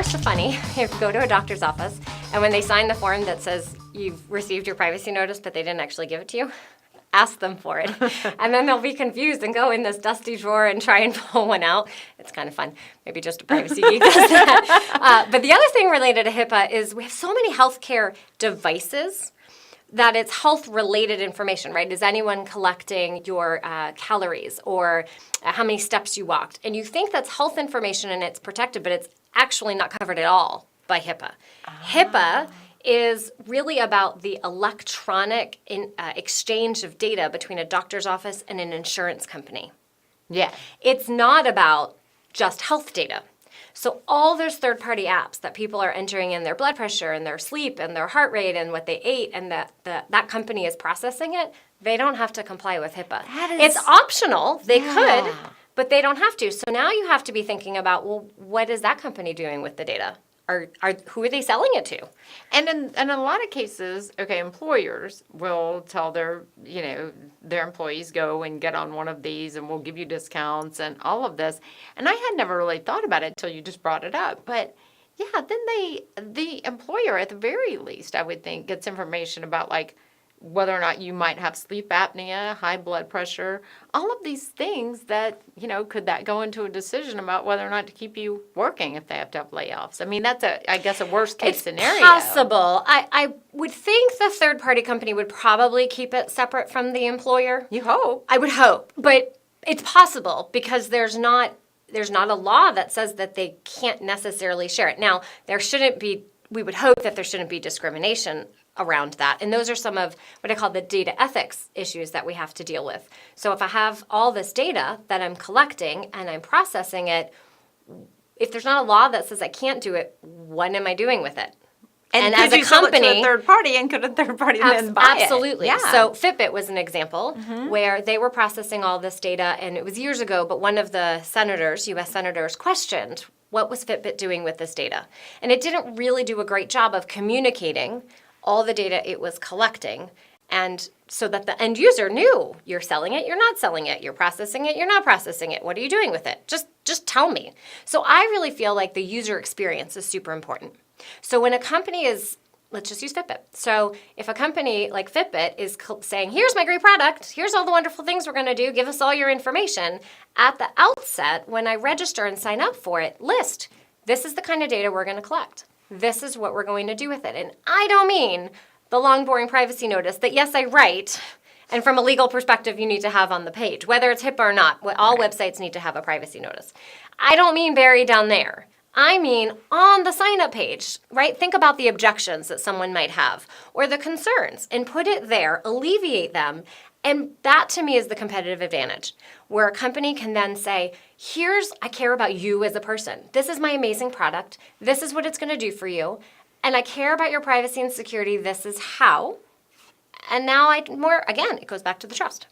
first funny. You go to a doctor's office, and when they sign the form that says you've received your privacy notice, but they didn't actually give it to you, ask them for it. And then they'll be confused and go in this dusty drawer and try and pull one out. It's kind of fun. Maybe just a privacy geek does that. But the other thing related to HIPAA is we have so many healthcare devices that it's health-related information, right? Is anyone collecting your calories or how many steps you walked? And you think that's health information and it's protected, but it's actually not covered at all by HIPAA. HIPAA is really about the electronic exchange of data between a doctor's office and an insurance company. Yeah. It's not about just health data. So all those third-party apps that people are entering in their blood pressure and their sleep and their heart rate and what they ate and that company is processing it, they don't have to comply with HIPAA. It's optional. They could, but they don't have to. So now you have to be thinking about, well, what is that company doing with the data? Who are they selling it to? And in a lot of cases, employers will tell their employees, go and get on one of these and we'll give you discounts and all of this. And I had never really thought about it until you just brought it up. But yeah, then the employer at the very least, I would think, gets information about whether or not you might have sleep apnea, high blood pressure, all of these things that, could that go into a decision about whether or not to keep you working if they have to have layoffs? I mean, that's a worst case scenario. It's possible. I would think the third party company would probably keep it separate from the employer. You hope. I would hope, but it's possible because there's not a law that says that they can't necessarily share it. Now, we would hope that there shouldn't be discrimination around that. And those are some of what I call the data ethics issues that we have to deal with. So if I have all this data that I'm collecting and I'm processing it, if there's not a law that says I can't do it, what am I doing with it? And as a company, sell it to a third party, and could a third party then buy it? Absolutely. Yeah. So FitBit was an example where they were processing all this data, and it was years ago, but one of the senators, U.S. senators, questioned what was FitBit doing with this data. And it didn't really do a great job of communicating all the data it was collecting, and so that the end user knew you're selling it, you're not selling it, you're processing it, you're not processing it, what are you doing with it? Just tell me. So I really feel like the user experience is super important. So when a company let's just use Fitbit. So if a company like Fitbit is saying, here's my great product, here's all the wonderful things we're going to do, give us all your information, at the outset, when I register and sign up for it, list, this is the kind of data we're going to collect. This is what we're going to do with it. And I don't mean the long, boring privacy notice that, yes, I write, and from a legal perspective, you need to have on the page, whether it's HIPAA or not. All websites need to have a privacy notice. I don't mean buried down there. I mean on the sign-up page, right? Think about the objections that someone might have or the concerns and put it there, alleviate them. And that, to me, is the competitive advantage, where a company can then say, I care about you as a person. This is my amazing product. This is what it's going to do for you. And I care about your privacy and security. This is how. And now again, it goes back to the trust.